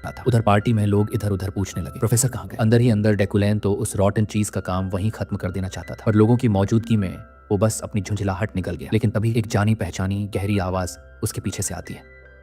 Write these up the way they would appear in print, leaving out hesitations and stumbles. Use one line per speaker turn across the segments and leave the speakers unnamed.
था। उधर पार्टी में लोग इधर उधर पूछने लगे, प्रोफेसर कहाँ गए? अंदर ही अंदर डेकुलेन तो उस रॉटन चीज का काम वहीं खत्म कर देना चाहता था, पर लोगों की मौजूदगी में वो बस अपनी झुंझलाहट निकल गया। लेकिन तभी एक जानी पहचानी गहरी आवाज उसके पीछे से आती है।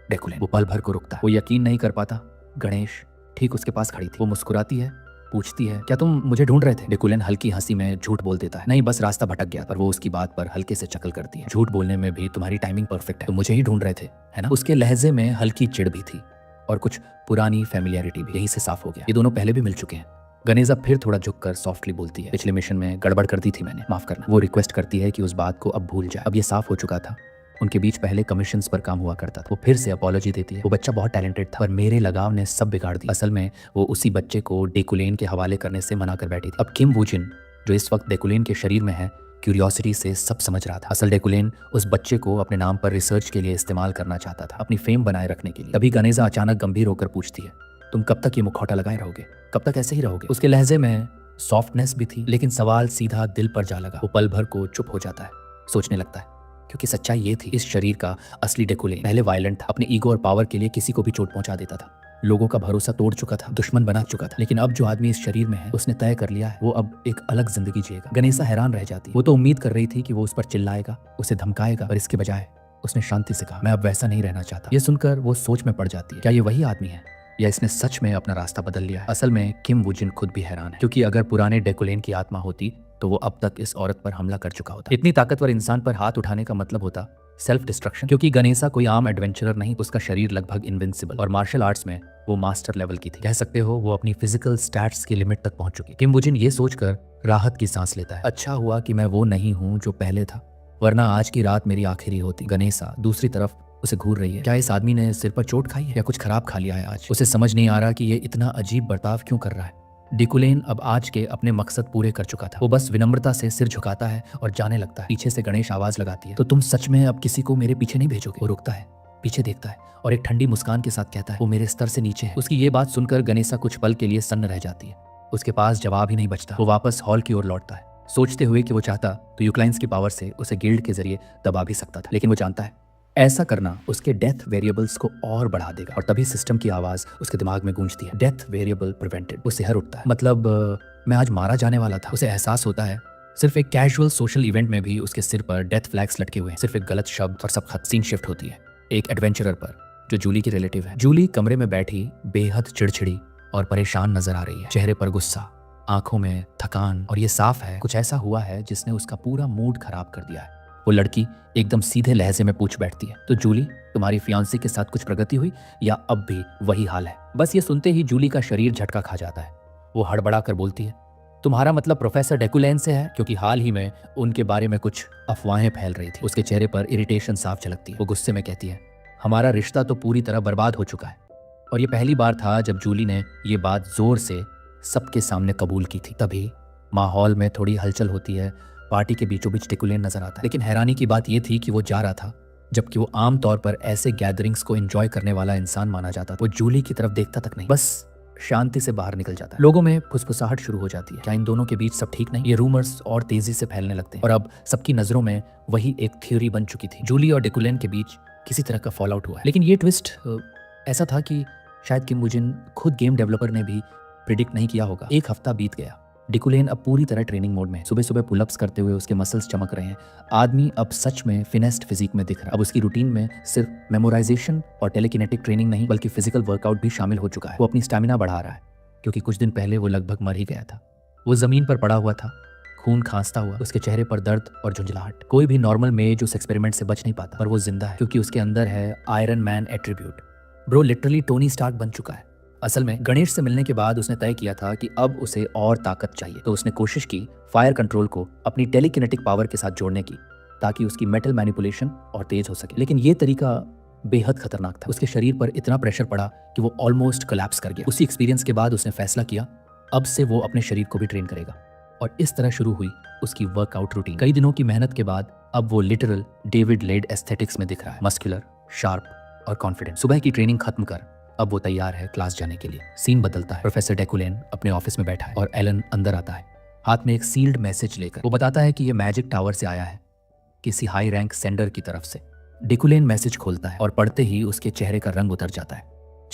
डेकुलेन वो पल भर को रुकता है, वो यकीन नहीं कर पाता। गणेश ठीक उसके पास खड़ी थी। वो मुस्कुराती है, पूछती है, क्या तुम मुझे ढूंढ रहे थे? डेकुलेन हल्की हंसी में झूठ बोल देता है, नहीं बस रास्ता भटक गया। पर वो उसकी बात पर हल्के से चकल करती है, झूठ बोलने में भी तुम्हारी टाइमिंग परफेक्ट है, तुम मुझे ही ढूंढ रहे थे, है ना? उसके लहजे में हल्की चिढ़ भी थी और कुछ पुरानी फैमिलियरिटी भी यहीं से साफ हो गया। ये दोनों पहले भी मिल चुके हैं। गनेजा फिर थोड़ा झुककर सॉफ्टली बोलती है, पिछले मिशन में गड़बड़ कर दी थी मैंने, माफ करना। वो रिक्वेस्ट करती है कि उस बात को अब भूल जाए। अब ये साफ हो चुका था, उनके बीच पहले कमीशंस पर काम हुआ करता था। वो फिर से अपॉलॉजी देती है, वो बच्चा बहुत टैलेंटेड था पर मेरे लगाव ने सब बिगाड़ दिया। असल में वो उसी बच्चे को डेकुलेन के हवाले करने से मना कर बैठी थी। अब किम वूजिन जो इस वक्त डेकुलेन के शरीर में है, क्यूरियोसिटी से सब समझ रहा था। असल डेकुलेन उस बच्चे को अपने नाम पर रिसर्च के लिए इस्तेमाल करना चाहता था, अपनी फेम बनाए रखने के लिए। तभी गनेजा अचानक गंभीर होकर पूछती है, तुम कब तक ये मुखौटा लगाए रहोगे? कब तक ऐसे ही रहोगे? उसके लहजे में सॉफ्टनेस भी थी, लेकिन सवाल सीधा दिल पर जा लगा। वो पल भर को चुप हो जाता है, सोचने लगता है, क्योंकि सच्चाई ये थी, इस शरीर का असली डेकुलेन पहले वायलेंट था, अपने ईगो और पावर के लिए किसी को भी चोट पहुंचा देता था, लोगों का भरोसा तोड़ चुका था, दुश्मन बना चुका था। लेकिन अब जो आदमी इस शरीर में है, उसने तय कर लिया है वो अब एक अलग जिंदगी जिएगा। गनेसा हैरान रह जाती, वो तो उम्मीद कर रही थी कि वो उस पर चिल्लाएगा, उसे धमकाएगा, पर इसके बजाय उसने शांति से कहा, मैं अब वैसा नहीं रहना चाहता। ये सुनकर वो सोच में पड़ जाती है, क्या ये वही आदमी है या इसने सच में अपना रास्ता बदल लिया है? असल में किम वूजिन खुद भी हैरान है, क्योंकि अगर पुराने डेकुलेन की आत्मा होती तो वो अब तक इस औरत पर हमला कर चुका होता। इतनी ताकतवर इंसान पर हाथ उठाने का मतलब होता सेल्फ डिस्ट्रक्शन, क्योंकि गनेसा कोई आम एडवेंचरर नहीं, उसका शरीर लगभग इनविंसिबल और मार्शल आर्ट्स में वो मास्टर लेवल की थी। कह सकते हो वो अपनी फिजिकल स्टैट्स की लिमिट तक पहुंच चुकी। किम वूजिन ये सोचकर राहत की सांस लेता है, अच्छा हुआ कि मैं वो नहीं हूं जो पहले था, वरना आज की रात मेरी आखिरी होती। गनेसा दूसरी तरफ उसे घूर रही है, क्या इस आदमी ने सिर पर चोट खाई है या कुछ खराब खा लिया है आज? उसे समझ नहीं आ रहा कि ये इतना अजीब बर्ताव क्यों कर रहा है। डेकुलेन अब आज के अपने मकसद पूरे कर चुका था, वो बस विनम्रता से सिर झुकाता है और जाने लगता है। पीछे से गणेश आवाज लगाती है, तो तुम सच में अब किसी को मेरे पीछे नहीं भेजोगे? वो रुकता है, पीछे देखता है और एक ठंडी मुस्कान के साथ कहता है, वो मेरे स्तर से नीचे है। उसकी ये बात सुनकर गनेसा कुछ पल के लिए सन्न रह जाती है, उसके पास जवाब ही नहीं बचता। वो वापस हॉल की ओर लौटता है, सोचते हुए कि वो चाहता तो यूक्लाइंस की पावर से उसे गिल्ड के जरिए दबा भी सकता था, लेकिन वो जानता है ऐसा करना उसके डेथ वेरिएबल्स को और बढ़ा देगा। और तभी सिस्टम की आवाज उसके दिमाग में गूंजती है, डेथ वेरिएबल प्रिवेंटेड। वो सिहर उठता है, मतलब मैं आज मारा जाने वाला था। उसे एहसास होता है सिर्फ एक कैजुअल सोशल इवेंट में भी उसके सिर पर डेथ फ्लैग्स लटके हुए हैं, सिर्फ एक गलत शब्द और सब सीन शिफ्ट होती है एक एडवेंचरर पर जो जूली की रिलेटिव है। जूली कमरे में बैठी बेहद चिड़चिड़ी और परेशान नजर आ रही है, चेहरे पर गुस्सा, आंखों में थकान, और ये साफ है कुछ ऐसा हुआ है जिसने उसका पूरा मूड खराब कर दिया है। वो लड़की एकदम सीधे लहजे में पूछ बैठती है, तो जूली तुम्हारी फियांसी के साथ कुछ प्रगति हुई या अब भी वही हाल है? बस ये सुनते ही जूली का शरीर झटका खा जाता है। वो हड़बड़ा कर बोलती है, तुम्हारा मतलब प्रोफेसर डेकुलेन से है? क्योंकि हाल ही में उनके बारे में कुछ अफवाहें फैल रही थी। उसके चेहरे पर इरिटेशन साफ झलकती है। वो गुस्से में कहती है, हमारा रिश्ता तो पूरी तरह बर्बाद हो चुका है। और ये पहली बार था जब जूली ने ये बात जोर से सबके सामने कबूल की थी। तभी माहौल में थोड़ी हलचल होती है, पार्टी के बीचों बीच डेकुलेन नजर आता है। लेकिन हैरानी की बात यह थी कि वो जा रहा था जबकि वो आम तौर पर ऐसे गैदरिंग्स को एंजॉय करने वाला इंसान माना जाता था। वो जूली की तरफ देखता तक नहीं, बस शांति से बाहर निकल जाता है। लोगों में फुसफुसाहट शुरू हो जाती है, क्या इन दोनों के बीच सब ठीक नहीं? ये रूमर्स और तेजी से फैलने लगते हैं और अब सबकी नजरों में वही एक थ्योरी बन चुकी थी, जूली और डेकुलेन के बीच किसी तरह का फॉल आउट हुआ है। लेकिन ये ट्विस्ट ऐसा था कि शायद किम वूजिन खुद गेम डेवलपर ने भी प्रिडिक्ट नहीं किया होगा। एक हफ्ता बीत गया, डेकुलेन अब पूरी तरह ट्रेनिंग मोड में है। सुबह सुबह पुलअप्स करते हुए उसके मसल्स चमक रहे हैं। आदमी अब सच में फिनेस्ड फिजिक में दिख रहा है। अब उसकी रूटीन में सिर्फ मेमोराइजेशन और टेलीकिनेटिक ट्रेनिंग नहीं बल्कि फिजिकल वर्कआउट भी शामिल हो चुका है। वो अपनी स्टैमिना बढ़ा रहा है क्योंकि कुछ दिन पहले वो लगभग मर ही गया था। वो जमीन पर पड़ा हुआ था, खून खांसता हुआ, उसके चेहरे पर दर्द और झुंझलाहट। कोई भी नॉर्मल मेज उस एक्सपेरिमेंट से बच नहीं पाता, पर वो जिंदा है क्योंकि उसके अंदर है Iron Man attribute. Bro literally Tony Stark बन चुका है। असल में गणेश से मिलने के बाद उसने तय किया था कि अब उसे और ताकत चाहिए, तो उसने कोशिश की फायर कंट्रोल को अपनी टेलीकिनेटिक पावर के साथ जोड़ने की ताकि उसकी मेटल मैनिपुलेशन और तेज हो सके। लेकिन ये तरीका बेहद खतरनाक था। उसके शरीर पर इतना प्रेशर पड़ा कि वो ऑलमोस्ट कोलैप्स कर गया। उसी एक्सपीरियंस के बाद उसने फैसला किया अब से वो अपने शरीर को भी ट्रेन करेगा और इस तरह शुरू हुई उसकी वर्कआउट रूटीन। कई दिनों की मेहनत के बाद अब वो लिटरल डेविड लेड एस्थेटिक्स में दिख रहा है, मस्कुलर, शार्प और कॉन्फिडेंट। सुबह की ट्रेनिंग खत्म कर अब वो तैयार है क्लास जाने के लिए। सीन बदलता है, प्रोफेसर डेकुलेन अपने ऑफिस में बैठा है और एलन अंदर आता है हाथ में एक सील्ड मैसेज लेकर। वो बताता है कि ये मैजिक टावर से आया है, किसी हाई रैंक सेंडर की तरफ से। डेकुलेन मैसेज खोलता है और पढ़ते ही उसके चेहरे का रंग उतर जाता है।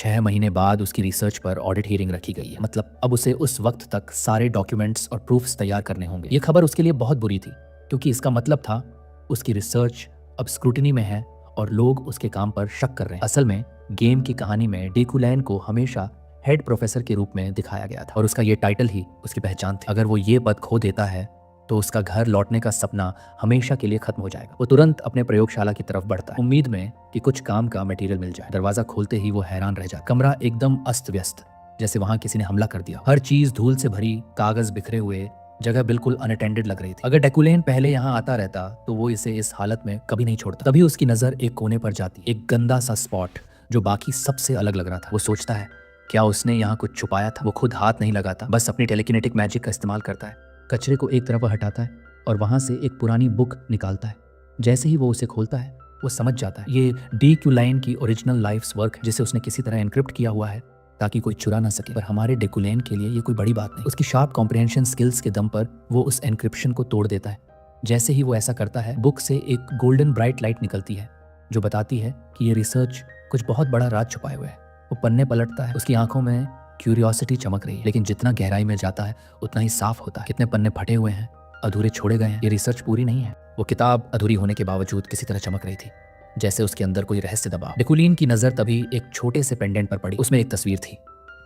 6 महीने बाद उसकी रिसर्च पर ऑडिट हियरिंग रखी गई है। मतलब अब उसे उस वक्त तक सारे डॉक्यूमेंट्स और प्रूफ्स तैयार करने होंगे। ये खबर उसके लिए बहुत बुरी थी, क्योंकि इसका मतलब था उसकी रिसर्च अब स्क्रूटिनी में है और लोग उसके काम पर शक कर रहे हैं। असल में गेम की कहानी में डेकुलैन को हमेशा हेड प्रोफेसर के रूप में दिखाया गया था और उसका ये टाइटल ही उसकी पहचान थी। अगर वो ये पद खो देता है तो उसका घर लौटने का सपना हमेशा के लिए खत्म हो जाएगा। वो तुरंत अपने प्रयोगशाला की तरफ बढ़ता है, उम्मीद में कि कुछ काम का मटेरियल मिल जाए। दरवाजा खोलते ही वो हैरान रह जाता। कमरा एकदम अस्त व्यस्त, जैसे वहां किसी ने हमला कर दिया। हर चीज धूल से भरी, कागज बिखरे हुए, जगह बिल्कुल अनअटेंडेड लग रही थी। अगर डेकुलेन पहले यहाँ आता रहता तो वो इसे इस हालत में कभी नहीं छोड़ता। तभी उसकी नजर एक कोने पर जाती, एक गंदा सा स्पॉट जो बाकी सबसे अलग लग रहा था। वो सोचता है, क्या उसने यहाँ कुछ छुपाया था? वो खुद हाथ नहीं लगाता, बस अपनी टेलीकिनेटिक मैजिक का इस्तेमाल करता है। कचरे को एक तरफ हटाता है और वहां से एक पुरानी बुक निकालता है। जैसे ही वो उसे खोलता है, वो समझ जाता है ये डेकुलेन की ओरिजिनल लाइफ्स वर्क है, जिसे उसने किसी तरह एनक्रिप्ट किया हुआ है ताकि कोई चुरा ना सके। पर हमारे डेकुलेन के लिए ये कोई बड़ी बात नहीं। उसकी शार्प कॉम्प्रिहेंशन स्किल्स के दम पर वो उस एनक्रिप्शन को तोड़ देता है। जैसे ही वो ऐसा करता है, बुक से एक गोल्डन ब्राइट लाइट निकलती है जो बताती है कि ये रिसर्च कुछ बहुत बड़ा राज छुपाए हुए है। वो पन्ने पलटता है, उसकी आंखों में क्यूरियोसिटी चमक रही है, लेकिन जितना गहराई में जाता है उतना ही साफ होता है। कितने पन्ने फटे हुए हैं, अधूरे छोड़े गए हैं, ये रिसर्च पूरी नहीं है। वो किताब अधूरी होने के बावजूद किसी तरह चमक रही थी, जैसे उसके अंदर कोई रहस्य दबा। डेकुलीन की नजर तभी एक छोटे से पेंडेंट पर पड़ी। उसमें एक तस्वीर थी,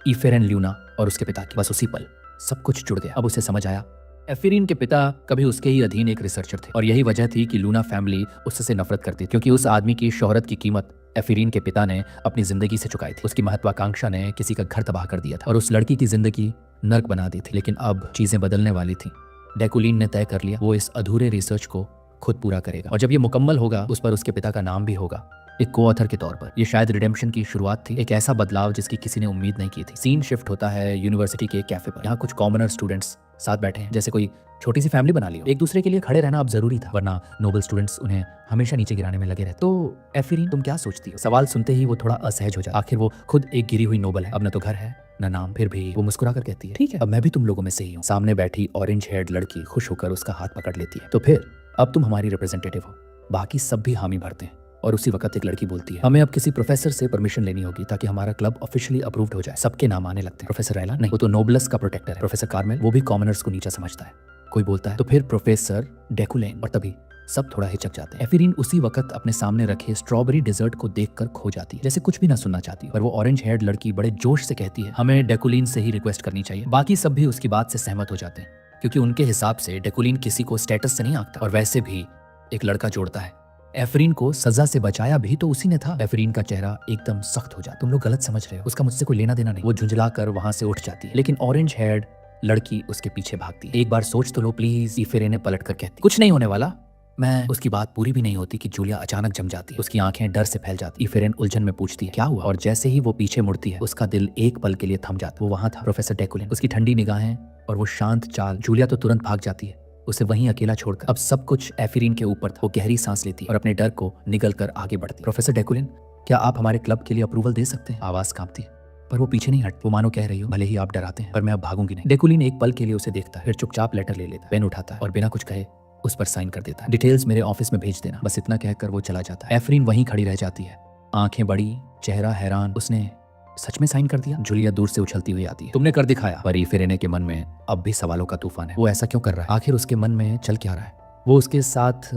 ईफेरन ल्यूना और उसके पिता की। बस उसी पल सब कुछ जुड़ गया। अब उसे समझ आया, एफिरीन के पिता कभी उसके ही अधीन एक रिसर्चर थे और यही वजह थी कि लूना फैमिली उससे नफरत करती थी, क्योंकि उस आदमी की शोहरत की कीमत एफिरीन के पिता ने अपनी जिंदगी से चुकाई थी। उसकी महत्वाकांक्षा ने किसी का घर तबाह कर दिया था और उस लड़की की जिंदगी नर्क बना दी थी। लेकिन अब चीजें बदलने वाली थी। डेकुलीन ने तय कर लिया, वो इस अधूरे रिसर्च को खुद पूरा करेगा और जब ये मुकम्मल होगा उस पर उसके पिता का नाम भी होगा, एक को ऑथर के तौर पर। ये शायद रिडेम्पशन की शुरुआत थी, एक ऐसा बदलाव जिसकी किसी ने उम्मीद नहीं की थी। सीन शिफ्ट होता है यूनिवर्सिटी के कैफे पर। यहाँ कुछ कॉमनर स्टूडेंट्स साथ बैठे हैं, जैसे कोई छोटी सी फैमिली बना ली हो। एक दूसरे के लिए खड़े रहना अब जरूरी था, वरना नोबल स्टूडेंट्स उन्हें हमेशा नीचे गिराने में लगे रहते। तो एफिरीन, तुम क्या सोचती हो? सवाल सुनते ही वो थोड़ा असहज हो जाए। आखिर वो खुद एक गिरी हुई नोबल है, अब न तो घर है न नाम। फिर भी वो मुस्कुरा कर कहती है, ठीक है, अब मैं भी तुम लोगों में से ही हूँ। सामने बैठी ऑरेंज हेयर्ड लड़की खुश होकर उसका हाथ पकड़ लेती है। तो फिर अब तुम हमारी रिप्रेजेंटेटिव हो। बाकी सब भी हामी भरते हैं और उसी वक्त एक लड़की बोलती है, हमें अब किसी प्रोफेसर से परमिशन लेनी होगी ताकि हमारा क्लब ऑफिशियली अप्रूव्ड हो जाए। सबके नाम आने लगते हैं। प्रोफेसर रैला नहीं, वो तो नोबलस का प्रोटेक्टर है। प्रोफेसर कार्मेल, वो भी कॉमनर्स को नीचा समझता है। कोई बोलता है तो फिर प्रोफेसर डेकुलेन, और तभी सब थोड़ा हिचक जाते हैं। एफिरीन उसी वक्त अपने सामने रखे स्ट्रॉबेरी डेजर्ट को देखकर खो जाती है, जैसे कुछ भी ना सुनना चाहती। पर वो ऑरेंज हेयर्ड लड़की बड़े जोश से कहती है, हमें डेकुलीन से ही रिक्वेस्ट करनी चाहिए। बाकी सब भी उसकी बात से सहमत हो जाते हैं, क्योंकि उनके हिसाब से डेकुलीन किसी को स्टेटस से नहीं आंकता और वैसे भी एक लड़का जोड़ता है। एफरीन को सजा से बचाया भी तो उसी ने था। एफरीन का चेहरा एकदम सख्त हो जाता। तुम लोग गलत समझ रहे हो, उसका मुझसे कोई लेना देना नहीं। वो झुंझला कर वहां से उठ जाती है, लेकिन ऑरेंज हेयर्ड लड़की उसके पीछे भागती है। एक बार सोच तो लो प्लीज, एफरीन ने पलट कर कहती, कुछ नहीं होने वाला। मैं उसकी बात पूरी भी नहीं होती कि जूलिया अचानक जम जाती है। उसकी आंखें डर से फैल जाती। एफरीन उलझन में पूछती है, क्या हुआ? और जैसे ही वो पीछे मुड़ती है, उसका दिल एक पल के लिए थम जाता। वो वहां था, प्रोफेसर डेकुलिन, उसकी ठंडी निगाहें और वो शांत चाल। जूलिया तो तुरंत भाग जाती है, उसे वहीं अकेला छोड़कर। अब सब कुछ एफिरीन के ऊपर था। वो गहरी सांस लेती और अपने डर को निगल कर आगे बढ़ती। प्रोफेसर डेकुलिन, क्या आप हमारे क्लब के लिए अप्रूवल दे सकते हैं? आवाज कांपती है, पर वो पीछे नहीं हटती। वो मानो कह रही हो, भले ही आप डराते हैं पर मैं अब भागूंगी नहीं। डेकुलिन एक पल के लिए उसे देखता है, फिर चुपचाप लेटर ले लेता है, पेन उठाता है और बिना कुछ कहे उस पर साइन कर देता है। डिटेल्स मेरे ऑफिस में भेज देना, बस इतना कहकर वो चला जाता है। एफरीन वहीं खड़ी रह जाती है, आंखें बड़ी, चेहरा हैरान। उसने सच में साइन कर दिया? जूलिया दूर से उछलती हुई आती है, तुमने कर दिखाया। पर एफिरीन के मन में अब भी सवालों का तूफान है। वो ऐसा क्यों कर रहा है? आखिर उसके मन में चल क्या रहा है? वो उसके साथ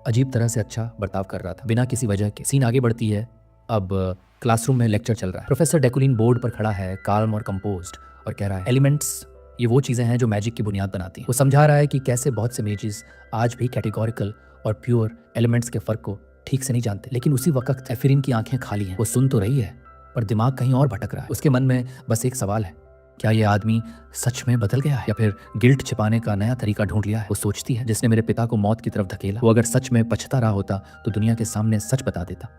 अजीब तरह से अच्छा बर्ताव कर रहा था बिना किसी वजह के। सीन आगे बढ़ती है। अब क्लासरूम में लेक्चर चल रहा है। प्रोफेसर डेकुलिन बोर्ड पर खड़ा है, काल्म और कंपोज्ड, और कह रहा है, एलिमेंट्स ये वो चीजें हैं जो मैजिक की बुनियाद बनाती हैं। वो समझा रहा है कि कैसे बहुत से मेजेस आज भी कैटेगोरिकल और प्योर एलिमेंट्स के फर्क को ठीक से नहीं जानते। लेकिन उसी वक्त एफिरीन की आंखें खाली हैं। वो सुन तो रही है पर दिमाग कहीं और भटक रहा है। उसके मन में बस एक सवाल है, क्या ये आदमी सच में बदल गया है या फिर गिल्ट छिपाने का नया तरीका ढूंढ लिया है? वो सोचती है, जिसने मेरे पिता को मौत की तरफ धकेला, वो अगर सच में पछता रहा होता तो दुनिया के सामने सच बता देता।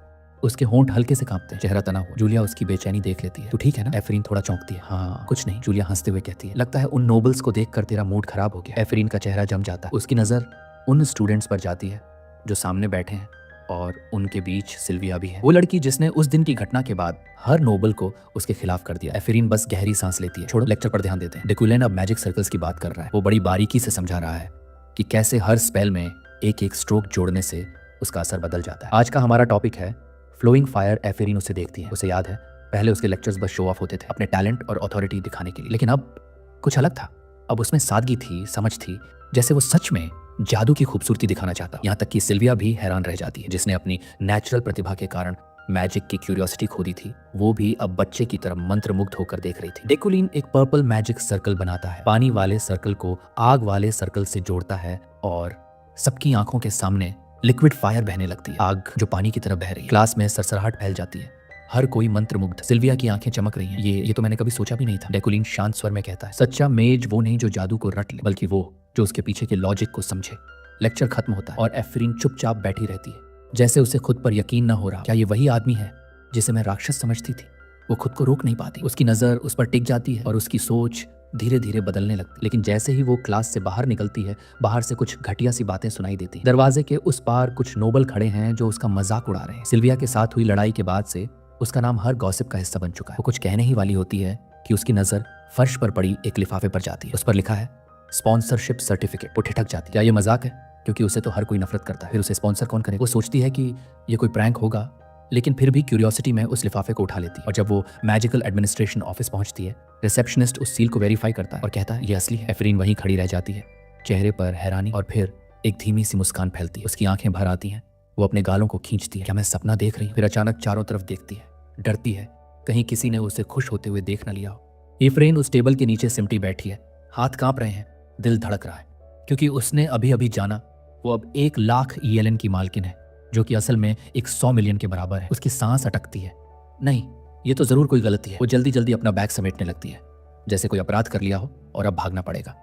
उसके होंठ हल्के से कांपते हैं, चेहरा तना हुआ। जूलिया उसकी बेचैनी देख लेती है। तो ठीक है ना? एफरीन थोड़ा चौंकती है। हाँ कुछ नहीं, जूलिया हंसते हुए कहती है, लगता है उन नोबल्स को देखकर तेरा मूड खराब हो गया। एफरीन का चेहरा जम जाता है। उसकी नजर उन स्टूडेंट्स पर जाती है जो सामने बैठे हैं और उनके बीच सिल्विया भी है, वो लड़की जिसने उस दिन की घटना के बाद हर नोबल को उसके खिलाफ कर दिया। एफिरीन बस गहरी सांस लेती है। छोड़ो, लेक्चर पर ध्यान देते हैं। डेकुलिन अब मैजिक सर्कल्स की बात कर रहा है। वो बड़ी बारीकी से समझा रहा है कि कैसे हर स्पेल में एक एक स्ट्रोक जोड़ने से उसका असर बदल जाता है। आज का हमारा टॉपिक है फ्लोइंग फायर। एफिरीन उसे देखती है। उसे याद है पहले उसके लेक्चर्स बस शो ऑफ होते थे, अपने टैलेंट और अथॉरिटी दिखाने के लिए, लेकिन अब कुछ अलग था। अब उसमें सादगी थी, समझ थी, जैसे वो सच में जादू की खूबसूरती दिखाना चाहता। यहाँ तक कि सिल्विया भी हैरान रह जाती है, जिसने अपनी नेचुरल प्रतिभा के कारण मैजिक की क्यूरियोसिटी खो दी थी। वो भी अब बच्चे की तरह मंत्रमुग्ध होकर देख रही थी। डेकुलिन एक पर्पल मैजिक सर्कल बनाता है, पानी वाले सर्कल को आग वाले सर्कल से जोड़ता है और सबकी आंखों के सामने लिक्विड फायर बहने लगती है, आग जो पानी की तरह बह रही है। क्लास में सरसराहट फैल जाती है, हर कोई मंत्रमुग्ध। सिल्विया की आंखें चमक रही हैं। ये तो मैंने कभी सोचा भी नहीं था। डेकुलिन शांत स्वर में कहता है, सच्चा मेज वो नहीं जो जादू को रट ले, बल्कि वो जो उसके पीछे के लॉजिक को समझे। लेक्चर खत्म होता है और एफरीन चुपचाप बैठी रहती है, जैसे उसे खुद पर यकीन न हो रहा। क्या ये वही आदमी है जिसे मैं राक्षस समझती थी? वो खुद को रोक नहीं पाती। उसकी नजर उस पर टिक जाती है और उसकी सोच धीरे धीरे बदलने लगती। लेकिन जैसे ही वो क्लास से बाहर निकलती है, बाहर से कुछ घटिया सी बातें सुनाई देती। दरवाजे के उस पार कुछ नोबल खड़े हैं जो उसका मजाक उड़ा रहे हैं। सिल्विया के साथ हुई लड़ाई के बाद से उसका नाम हर गॉसिप का हिस्सा बन चुका है। वो कुछ कहने ही वाली होती है कि उसकी नजर फर्श पर पड़ी एक लिफाफे पर जाती है। उस पर लिखा है स्पॉन्सरशिप सर्टिफिकेट। वो ठिठक जाती है। क्या ये मजाक है? क्योंकि उसे तो हर कोई नफरत करता है, फिर उसे स्पॉन्सर कौन करेगा? वो सोचती है कि ये कोई प्रैंक होगा, लेकिन फिर भी क्यूरियोसिटी में उस लिफाफे को उठा लेती है। और जब वो मैजिकल एडमिनिस्ट्रेशन ऑफिस पहुंचती है, रिसेप्शनिस्ट उस सील को वेरीफाई करता है और कहता है ये असली है। एफरीन वहीं खड़ी रह जाती है, चेहरे पर हैरानी और फिर एक धीमी सी मुस्कान फैलती है। उसकी आंखें भर आती हैं, वो अपने गालों को खींचती है। क्या मैं सपना देख रही हूँ? फिर अचानक चारों तरफ देखती है, डरती है, कहीं किसी ने उसे खुश होते हुए देख न लिया हो। एफरीन उस टेबल के नीचे सिमटी बैठी है, हाथ कांप रहे हैं, दिल धड़क रहा है, क्योंकि उसने अभी अभी जाना वो अब 1,00,000 ELN की मालकिन है, जो कि असल में 100 मिलियन के बराबर है। उसकी सांस अटकती है। नहीं, ये तो जरूर कोई गलती है। वो जल्दी जल्दी अपना बैग समेटने लगती है, जैसे कोई अपराध कर लिया हो और अब भागना पड़ेगा।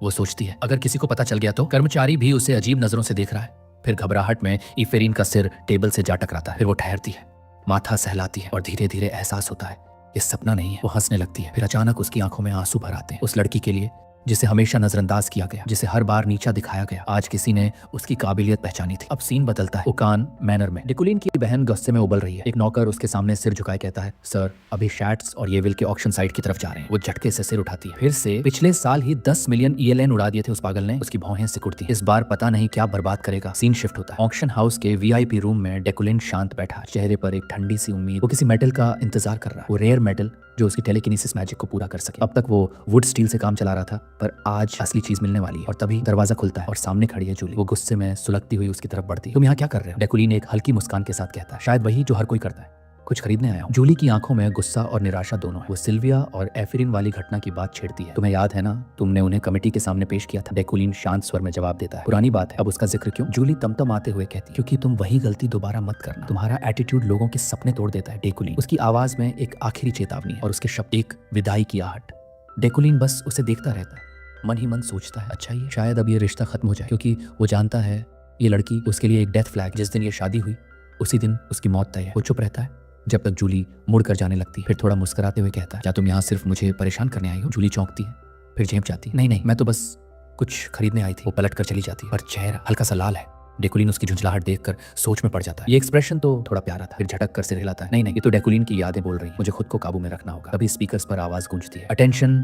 वो सोचती है अगर किसी को पता चल गया तो। कर्मचारी भी उसे अजीब नजरों से देख रहा है। फिर घबराहट में एफरीन का सिर टेबल से जा टकराता है। फिर वो ठहरती है, माथा सहलाती है और धीरे धीरे एहसास होता है ये सपना नहीं है। वो हंसने लगती है। फिर अचानक उसकी आंखों में आंसू भर आते हैं। उस लड़की के लिए जिसे हमेशा नजरअंदाज किया गया, जिसे हर बार नीचा दिखाया गया, आज किसी ने उसकी काबिलियत पहचानी थी। अब सीन बदलता है ओकान मैनर में। डेकुलिन की बहन गुस्से में उबल रही है। एक नौकर उसके सामने सिर झुकाए कहता है, सर अभी शैट्स और येविल के ऑक्शन साइट की तरफ जा रहे हैं। वो झटके से सिर उठाती है। फिर से पिछले साल ही 10 मिलियन ELN उड़ा दिए थे उस पागल ने। उसकी भौहें सिकुड़ती है। इस बार पता नहीं क्या बर्बाद करेगा। सीन शिफ्ट होता है। ऑक्शन हाउस के VIP रूम में डेकुलिन शांत बैठा, चेहरे पर एक ठंडी सी उम्मीद। वो किसी मेटल का इंतजार कर रहा है, वो रेयर मेटल जो उसकी टेलीकिनेसिस मैजिक को पूरा कर सके। अब तक वो वुड स्टील से काम चला रहा था, पर आज असली चीज मिलने वाली है। और तभी दरवाजा खुलता है और सामने खड़ी है जूली। वो गुस्से में सुलगती हुई उसकी तरफ बढ़ती है। तुम यहाँ क्या कर रहे हो? डेकुलिन एक हल्की मुस्कान के साथ कहता है, शायद वही जो हर कोई करता है, कुछ खरीदने आया हूँ। जूली की आंखों में गुस्सा और निराशा दोनों है। वो सिल्विया और एफरीन वाली घटना की बात छेड़ती है। तुम्हें याद है ना, तुमने उन्हें कमेटी के सामने पेश किया था। डेकुलिन शांत स्वर में जवाब देता है, पुरानी बात है, अब उसका जिक्र क्यों? जूली तमतम आते हुए कहती, क्योंकि तुम वही गलती दोबारा मत करना। तुम्हारा एटीट्यूड लोगों के सपने तोड़ देता है। डेकुलिन, उसकी आवाज में एक आखिरी चेतावनी है और उसके शब्द एक विदाई की आहट। डेकुलिन बस उसे देखता रहता है, मन ही मन सोचता है, अच्छा ये शायद अब ये रिश्ता खत्म हो जाए, क्योंकि वो जानता है ये लड़की उसके लिए एक डेथ फ्लैग। जिस दिन ये शादी हुई उसी दिन उसकी मौत तय है। वो चुप रहता है जब तक जूली मुड़ कर जाने लगती। फिर थोड़ा मुस्कुराते हुए कहता है, क्या तुम यहाँ सिर्फ मुझे परेशान करने आई हो? जूली चौंकती है, फिर झेप जाती है, नहीं, मैं तो बस कुछ खरीदने आई थी। वो पलट कर चली जाती है, पर चेहरा हल्का सा लाल है। डेकुलिन उसकी झुंझलाहट देखकर सोच में पड़ जाता है। ये एक्सप्रेशन तो थोड़ा प्यारा था। फिर झटक कर सिर हिलाता है, नहीं, ये तो डेकुलिन की यादें बोल रही हैं, मुझे खुद को काबू में रखना होगा। तभी स्पीकर्स पर आवाज गूंजती है, attention,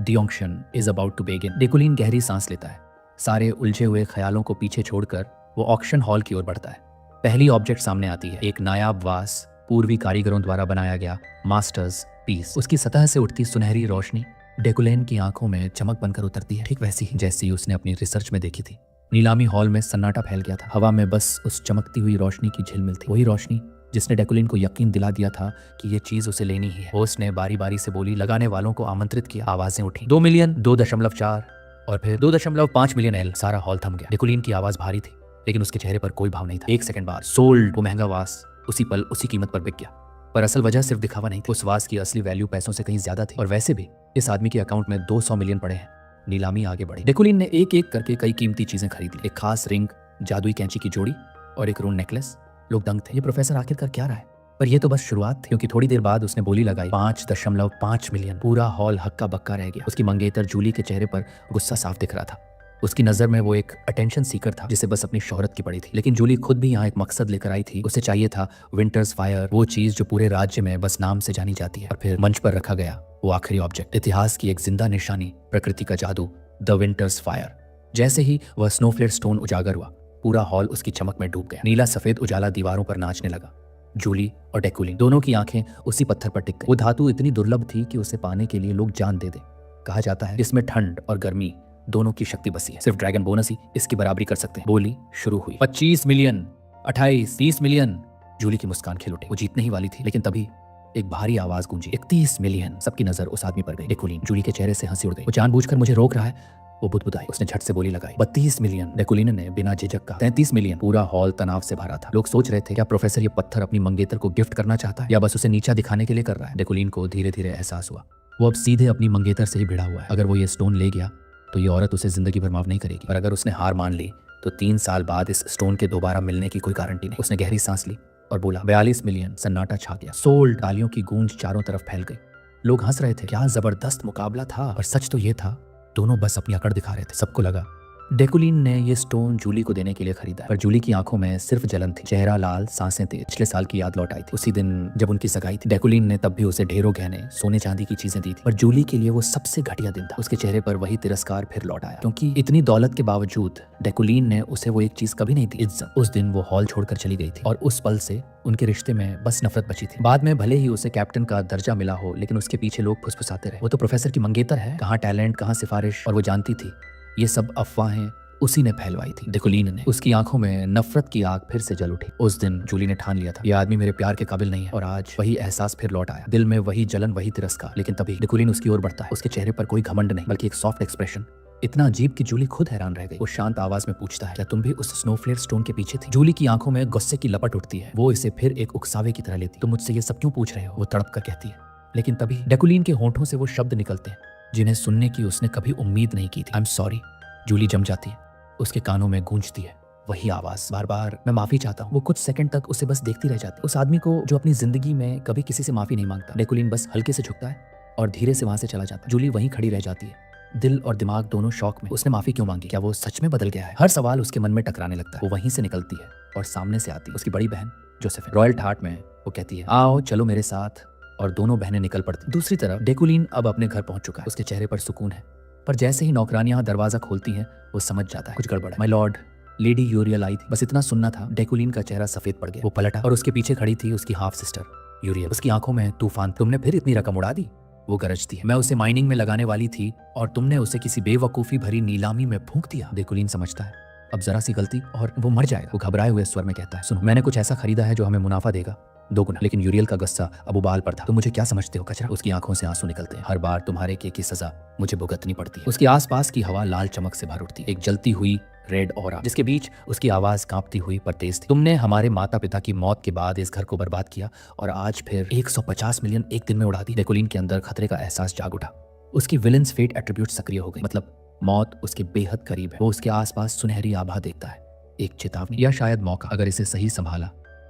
the auction is about to begin. डेकुलिन गहरी सांस लेता है, सारे उलझे हुए ख्यालों को पीछे छोड़कर वो ऑक्शन हॉल की ओर बढ़ता है। पहली ऑब्जेक्ट सामने आती है, एक नायाब वास, पूर्वी कारीगरों द्वारा बनाया गया मास्टर्स पीस। उसकी सतह से उठती सुनहरी रोशनी डेकुलिन की आंखों में चमक बनकर उतरती है, ठीक वैसी ही जैसी उसने अपनी रिसर्च में देखी थी। नीलामी हॉल में सन्नाटा फैल गया था। हवा में बस उस चमकती हुई रोशनी की झिलमिल थी, वही रोशनी जिसने डेकुलिन को यकीन दिला दिया था कि ये चीज उसे लेनी ही है। होस्ट ने बारी बारी से बोली, लगाने वालों को आमंत्रित किया। आवाजें उठी, 2 मिलियन, 2.4 और फिर 2.5 मिलियन एल। सारा हॉल थम गया। डेकुलिन की आवाज भारी थी, लेकिन उसके चेहरे पर कोई भाव नहीं था। 1 सेकंड बाद सोल्ड। वो महंगा वास उसी पल उसी कीमत पर बिक गया, पर असल वजह सिर्फ दिखावा नहीं थी। उस वास की असली वैल्यू पैसों से कहीं ज्यादा थी। और वैसे भी इस आदमी के अकाउंट में 200 मिलियन पड़े हैं। नीलामी आगे बढ़ी। डेकुलिन ने एक एक करके कई कीमती चीजें खरीदी, एक खास रिंग, जादुई कैंची की जोड़ी और एक रून नेकलेस। लोग दंग थे, ये प्रोफेसर आखिरकार क्या रहा है? पर यह तो बस शुरुआत थी, क्योंकि थोड़ी देर बाद उसने बोली लगाई, 5.5 मिलियन। पूरा हॉल हक्का बक्का रह गया। उसकी मंगेतर जूली के चेहरे पर गुस्सा साफ दिख रहा था। उसकी नजर में वो एक अटेंशन सीकर था जिसे बस अपनी शोहरत की पड़ी थी। लेकिन जूली खुद भी यहाँ एक मकसद लेकर आई थी। उसे चाहिए था विंटर्स फायर, वो चीज जो पूरे राज्य में बस नाम से जानी जाती है। और फिर मंच पर रखा गया वो आखिरी ऑब्जेक्ट, इतिहास की एक जिंदा निशानी, प्रकृति का जादू, द विंटर्स फायर। जैसे ही वह स्नोफ्लेयर स्टोन उजागर हुआ, पूरा हॉल उसकी चमक में डूब गया। नीला सफेद उजाला दीवारों पर नाचने लगा। जूली और डेकुलिन दोनों की आंखें उसी पत्थर पर टिक गई। वो धातु इतनी दुर्लभ थी कि उसे पाने के लिए लोग जान दे दे। कहा जाता है इसमें ठंड और गर्मी दोनों की शक्ति बसी है। सिर्फ ड्रैगन बोनस ही इसकी बराबरी कर सकते हैं। बोली शुरू हुई। 25 मिलियन, 28, 30 मिलियन। जूली की मुस्कान खिल उठी। वो जीतने ही वाली थी, लेकिन तभी एक भारी आवाज गूंजी। 31 मिलियन। सबकी नजर उस आदमी पर गई। डेकुलिन। जूली के चेहरे से हंसी उड़ गई। वो जानबूझकर मुझे रोक रहा है, वो बुदबुदाई। उसने झट से बोली लगाई। 32 मिलियन। डेकुलिन ने बिना झिझक कहा। 33 मिलियन। पूरा हॉल तनाव से भरा था। लोग सोच रहे थे क्या प्रोफेसर ये पत्थर अपनी मंगेतर को गिफ्ट करना चाहता है या बस उसे नीचा दिखाने के लिए कर रहा है। डेकुलिन को धीरे धीरे एहसास हुआ वो अब सीधे अपनी मंगेतर से ही भिड़ा हुआ है। अगर वो ये स्टोन ले गया तो ये औरत उसे जिंदगी भर माफ नहीं करेगी, और अगर उसने हार मान ली तो 3 साल बाद इस स्टोन के दोबारा मिलने की कोई गारंटी नहीं। उसने गहरी सांस ली और बोला 42 मिलियन। सन्नाटा छा गया। सोल्ड। तालियों की गूंज चारों तरफ फैल गई। लोग हंस रहे थे। क्या जबरदस्त मुकाबला था। और सच तो ये था दोनों बस अपनी अकड़ दिखा रहे थे। सबको लगा डेकुलिन ने ये स्टोन जूली को देने के लिए खरीदा, पर जूली की आंखों में सिर्फ जलन थी, चेहरा लाल, सांसें तेज। पिछले साल की याद लौट आई थी। उसी दिन जब उनकी सगाई थी, डेकुलिन ने तब भी उसे ढेरों गहने, सोने चांदी की चीजें दी थी, पर जूली के लिए वो सबसे घटिया दिन था। उसके चेहरे पर वही तिरस्कार फिर लौट आया, क्योंकि इतनी दौलत के बावजूद डेकुलिन ने उसे वो एक चीज कभी नहीं दी, इज्जत। उस दिन वो हॉल छोड़कर चली गई थी और उस पल से उनके रिश्ते में बस नफरत बची थी। बाद में भले ही उसे कैप्टन का दर्जा मिला हो, लेकिन उसके पीछे लोग फुसफुसाते रहे वो तो प्रोफेसर की मंगेतर है, कहाँ टैलेंट, कहाँ सिफारिश। और वो जानती थी ये सब अफवाहें उसी ने फैलवाई थी, डेकुलिन ने। उसकी आंखों में नफरत की आग फिर से जल उठी। उस दिन जूली ने ठान लिया था ये आदमी मेरे प्यार के काबिल नहीं है, और आज वही एहसास फिर लौट आया। दिल में वही जलन, वही तिरस्कार। लेकिन तभी डेकुलिन उसकी ओर बढ़ता है। उसके चेहरे पर कोई घमंड नहीं, बल्कि एक सॉफ्ट एक्सप्रेशन, इतना अजीब कि जूली खुद हैरान रह गई। वो शांत आवाज में पूछता है क्या तुम भी उस स्नोफ्लेयर स्टोन के पीछे थी। जूली की आंखों में गुस्से की लपट उठती है। वो इसे फिर एक उकसावे की तरह लेती। तुम मुझसे ये सब क्यों पूछ रहे हो, वो तड़प कर कहती है। लेकिन तभी डेकुलिन के होंठों से वो शब्द निकलते हैं जिन्हें सुनने की उसने कभी उम्मीद नहीं की थी। I am sorry. जूली जम जाती है। उसके कानों में गूंजती है वही आवाज, बार बार मैं माफी चाहता हूँ। वो कुछ सेकंड तक उसे बस देखती रह जाती, उस आदमी को जो अपनी जिंदगी में कभी किसी से माफी नहीं मांगता। डेकुलिन बस हल्के से झुकता है और धीरे से वहां से चला जाता है। जूली वहीं खड़ी रह जाती है, दिल और दिमाग दोनों शौक में। उसने माफी क्यों मांगी, क्या वो सच में बदल गया है। हर सवाल उसके मन में टकराने लगता है। वो वहीं से निकलती है और सामने से आती है उसकी बड़ी बहन जोसेफिन। रॉयल ठाट में वो कहती है आओ चलो मेरे साथ, और दोनों बहनें निकल पड़ती। दूसरी तरफ डेकुलिन अब अपने घर पहुंच चुका है। उसके चेहरे पर सुकून है, पर जैसे ही नौकरानियां दरवाजा खोलती हैं वो समझ जाता है कुछ गड़बड़ है। माय लॉर्ड, लेडी यूरियल आई थी। बस इतना सुनना था। डेकुलिन का चेहरा सफेद पड़ गया। वो पलटा और उसके पीछे खड़ी थी उसकी हाफ सिस्टर यूरियल। उसकी आंखों में तूफान। तुमने फिर इतनी रकम उड़ा दी, वो गरजती है। मैं उसे माइनिंग में लगाने वाली थी और तुमने उसे किसी बेवकूफी भरी नीलामी में फूंक दिया। डेकुलिन समझता है अब जरा सी गलती और वो मर जाएगा। वो घबराए हुए स्वर में कहता है सुनो, मैंने कुछ ऐसा खरीदा है जो हमें मुनाफा देगा 2 गुना। लेकिन यूरियल का गुस्सा अब उबाल पर था। तुम मुझे क्या समझते हो कचरा। उसकी आंखों से आंसू निकलते हैं। हर बार तुम्हारे किए की सजा मुझे भुगतनी पड़ती है। उसके आसपास की हवा लाल चमक से भर उठती है, एक जलती हुई रेड ऑरा, जिसके बीच उसकी आवाज कांपती हुई पर तेज थी। तुमने हमारे माता पिता की मौत के बाद इस घर को बर्बाद किया और आज फिर 150 मिलियन एक दिन में उड़ा दी। डेकुलिन के अंदर खतरे का एहसास जाग उठा। उसकी विलेंस फेट एट्रीब्यूट सक्रिय हो गई, मतलब मौत उसके बेहद करीब है। वो उसके आसपास सुनहरी आभा देखता है, एक चेतावनी या शायद मौका। अगर इसे सही संभाला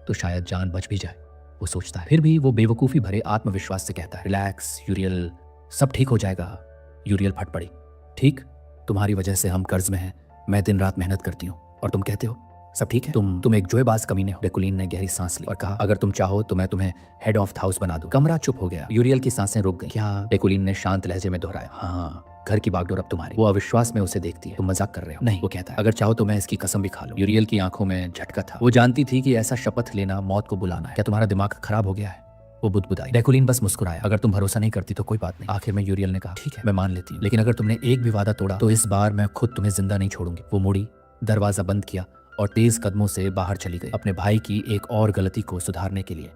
तो शायद जान बच भी जाए, वो सोचता है। फिर भी वो बेवकूफी भरे आत्मविश्वास से कहता है रिलैक्स यूरियल, सब ठीक हो जाएगा। यूरियल फट पड़ी। ठीक, तुम्हारी वजह से हम कर्ज में हैं। मैं दिन रात मेहनत करती हूँ और तुम कहते हो सब ठीक है। तुम एक जोएबाज कमीने हो। डेकुलिन ने गहरी सांस ली और कहा अगर तुम चाहो तो मैं तुम्हें हेड ऑफ द हाउस बना दूं। कमरा चुप हो गया। यूरियल की सांसें रुक गई। क्या? डेकुलिन ने शांत लहजे में दोहराया। हाँ, घर की बागडोर अब तुम्हारी। वो अविश्वास में उसे देखती है। तुम मजाक कर रहे हो। नहीं, वो कहता है अगर चाहो तो मैं इसकी कसम भी खा लूं। यूरियल की आंखों में झटका था। वो जानती थी कि ऐसा शपथ लेना मौत को बुलाना है। क्या तुम्हारा दिमाग खराब हो गया है? वो बुदबुदाई। डेकुलिन बस मुस्कुराया। अगर तुम भरोसा नहीं करती तो कोई बात नहीं। आखिर में यूरियल ने कहा ठीक है, मैं मान लेती हूँ, लेकिन अगर तुमने एक भी वादा तोड़ा तो इस बार मैं खुद तुम्हें जिंदा नहीं छोड़ूंगी। वो मुड़ी, दरवाजा बंद किया और तेज कदमों से बाहर चली गई, अपने भाई की एक और गलती को सुधारने के लिए।